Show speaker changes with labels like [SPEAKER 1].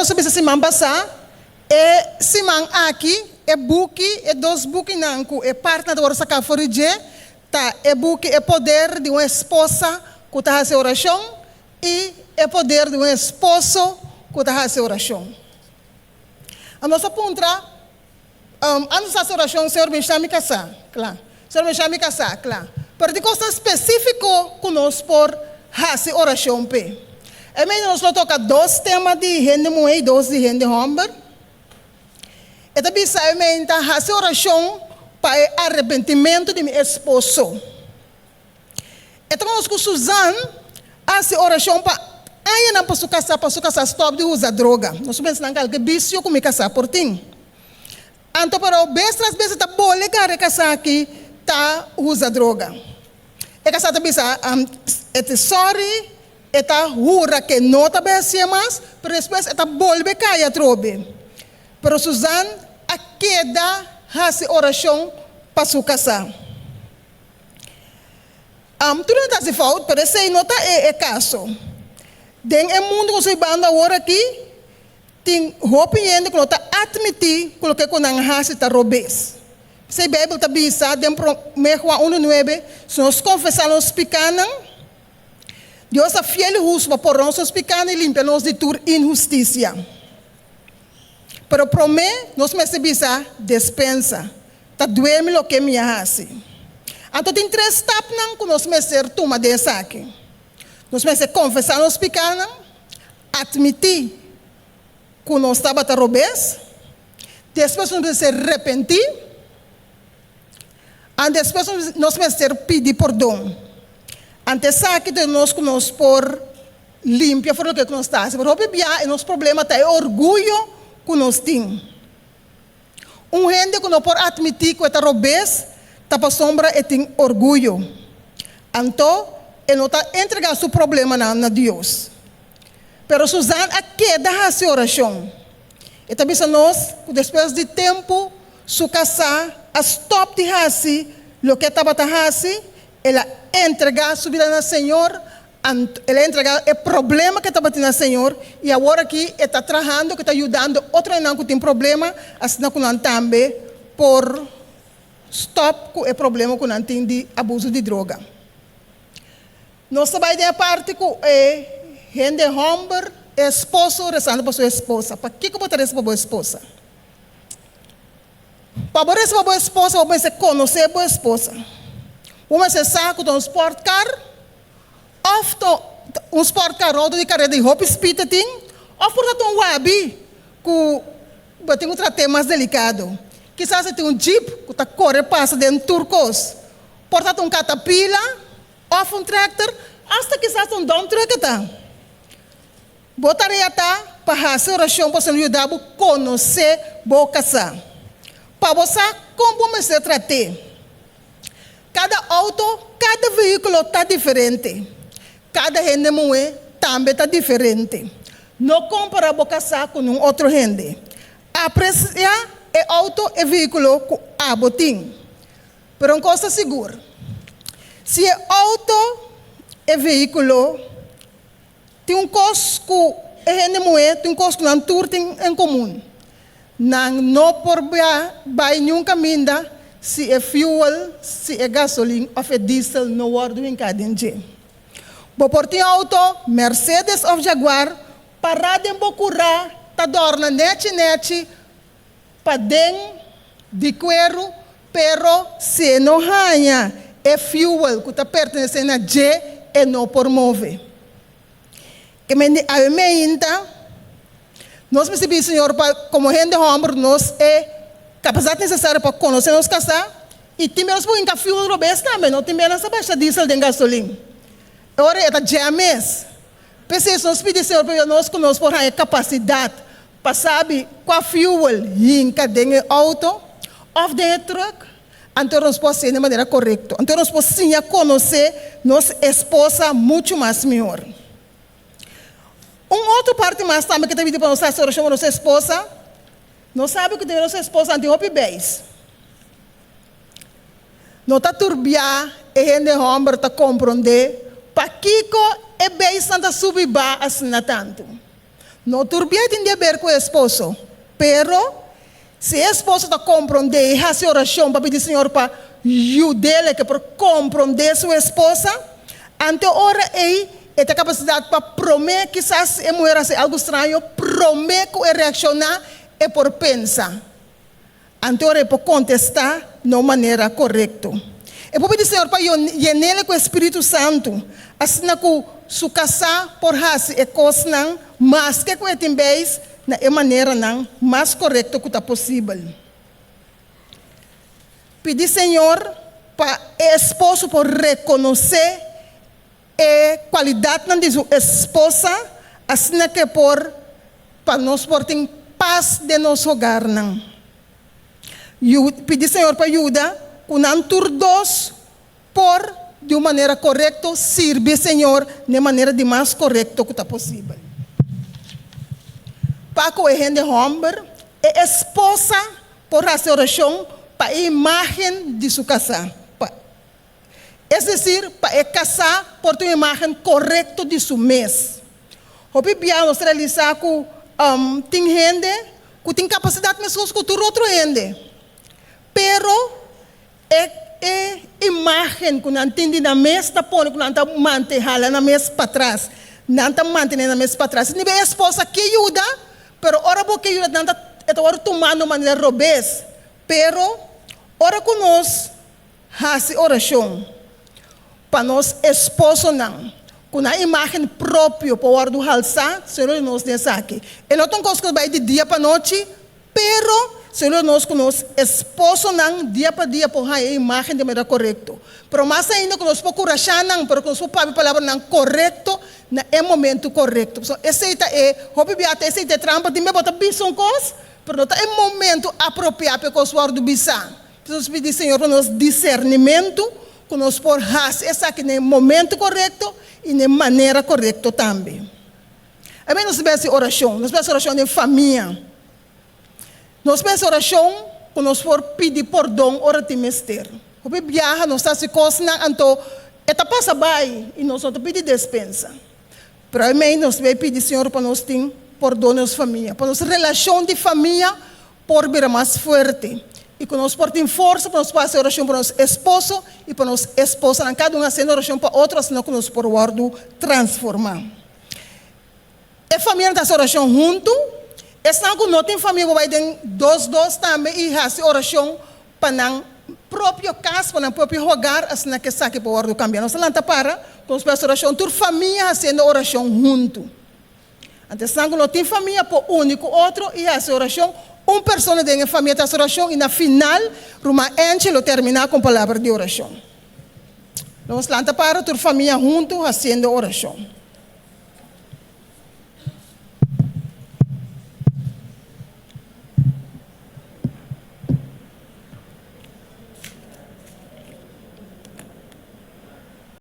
[SPEAKER 1] sabemos se man passar, e se man aqui, é buque, é dois buques nanco, é parte da hora sacar fora de, tá, é buque, é poder de uma esposa que está a oração, e é poder de um esposo que está a oração. A nossa ponta, antes da oração, o Senhor me chama a casar, claro. O Senhor me chama a casar, claro. Mas de coisa específica conosco por fazer oração, pe. É mesmo nós toca dois temas de rende moe e dois de rende homem. E também sabe que fazer oração para arrependimento de meu esposo. Então nós com Suzanne fazer oração para aí não posso casar stop de usar droga. Nós pensamos que vício como casar por ti. Então para o às vezes tá bom legal casar aqui tá usa droga. E casar também é sorry, é tá jura que não tá bem assim mais, mas depois é tá volve cair a trobe. Pero Suzanne a queda hace oração para sua casar. Tu não está se falta, mas sei não tá é caso. Den é mundo que você banda agora aqui, tem roupa que não está admitir que com a raça está robês. Se a Bíblia está bisa, den Mejo 1:9, se nós confessamos pecados, Deus é fiel e justo para nossos pecados e limpa-nos de toda injustiça. Pero promete, nós recebemos dispensa. Está doendo o que me hace. Então tem três etapas que nós precisamos tomar dessa aqui. Nós precisamos confessar os pecados, admitir que nós estamos a robês, depois nós precisamos arrepender, e depois nós precisamos pedir perdão. Antes aqui de nós por limpar por o que nós estamos. Mas o nosso problema é orgulho que nós temos. Gente que não pode admitir que está robês, está para sombra e tem orgulho. Então, ele não está entregando seu problema a Deus. Mas Suzanne aqui dá a oração. E também nós, depois de tempo, su casar, a stop de hasi, o que estava a hasi, ela entregar a sua vida ao Senhor, ela entregar o problema que estava tendo ao Senhor, e agora aqui está trabalhando, que está ajudando outro não que tem problema, assim que não também, por stop com o problema que não tem de abuso de droga. Nós sabemos a parte que é gente homem, esposo, rezando para sua esposa. Para que você reza para sua esposa? Para rezar para sua esposa, você conhecer a sua esposa. Você sabe que um sport car, ou sport car, ou de carreira de roupa, espírita, ou por um wabi, que tem outro tema mais delicado. Quizás você tem um jeep, que está correndo, passa dentro de turcos. Portanto, um catapila, ou um tractor, hasta quizás um dump truck está. Botaria para fazer oração para você ajudar a conhecer a casa. Para você, como você tratar. Cada auto, cada veículo está diferente. Cada gente também está diferente. Não compara a casa com um outro gente. Apreciar o auto e veículo com a botim. Por uma coisa segura. Se o auto e veículo tem um custo que tem um custo que não tem em comum. Não por vai nenhum caminho se é fuel, se é gasolina ou é diesel, não guardo em cada dia. Por ter auto, Mercedes ou Jaguar, parado em Bocurá, tá dorna nete, para dentro de cuero, pero se não ganha é fuel que está pertencendo a G e não por mover. Que ainda nós percebemos, Senhor, como gente homem, nós é capacidade necessária para conhecer nos casar e temos que ir fuel robês também, não temos essa baixa diesel de gasolina. Agora é jamais. Pensei, nós pedimos, Senhor, para nós por a capacidade para saber qual fuel hinca dentro do auto ou dentro do truck. Então nós podemos ser de maneira correta. Então nós podemos conhecer nossa esposa muito mais melhor. Outra parte mais também que tem para nós chama nossa esposa. Não sabe que tem nossa esposa anti-hope base. Não está turbiar e gente homem está compreender para que é base não subir assim tanto. No turbia tem de ver com o esposo, pero se o esposo está compreender e faz oração para pedir Senhor para ajudar que por compreender sua esposa, ante ora ele tem capacidade para prometer que quizás a mulher fazer algo estranho, prometer que reaccionar e por pensar. Ante ora ele pode contestar de maneira correta. E pode pedir Senhor para llenar com o Espírito Santo, assim que su casa por fazer e coisas mais que com ele vez na maneira mais correta que está possível. Pedir Senhor para o esposo por reconhecer a qualidade de sua esposa, assim que para nós por ter paz de nosso hogar. Pedir Senhor para ajuda com todos por de uma maneira correta servir Senhor de maneira de mais correta que está possível. Para que o gente homem, a esposa por fazer oração para a imagem de sua casa. É decir, para casar por uma imagem correta de seu mês. O Bíblia nos realiza que tem gente que tem capacidade de escutar outro gente. Pero é imagem que não entende na mesa, está pondo que não está mantendo na mesa para trás. Não está mantendo na mesa para trás. Se não é a esposa que ajuda, pero ora porque ajuda, não está ora tomando de maneira robês. Pero ora que nós fazemos oração. Para nós esposo não, com a imagem própria para o ar do alçar, Senhor nos desse aqui. E não tem coisa que vai de dia para noite, pero Senhor nos com nós esposo não, dia para dia, por a imagem de maneira correta. Pero mais ainda que nós procuramos não, pero que nós procuramos a palavra não correto, no momento correto. So, esse é, o Bíblia esse é trampa, tem me botar bisão coisa, pero não é momento apropriado para o ar do bisão. Então, nós pedimos Senhor para nós discernimento, que nós por fazer essa aqui no momento correto e na maneira correta também. A mim nós vemos oração, nós vemos oração em família. Nós vemos oração que nós por pedir perdão ora de mestre. O Bíblia nós está se coçando, então eta passa bem e nós vamos pedir dispensa. Para mim nós vamos pedir Senhor para nós ter perdão nas famílias, para nossa relação de família por vir mais forte. E que nós portemos força para nós fazer oração para nosso esposo e para nossa esposa, cada um fazendo oração para outro, senão que nós por guardo transformar. A família está fazendo oração junto, e se não tem família, vai ter dois também e fazer oração para o próprio casa, para o próprio hogar, assim que saque para guardo cambiar. Nós não está para, nós fazemos oração, toda família fazendo oração junto. Então, se não tem família, para o único outro e fazer oração. Uma pessoa da família faz oração e na final, uma angelo terminar com palavra de oração. Nós lá para a família junto fazendo oração.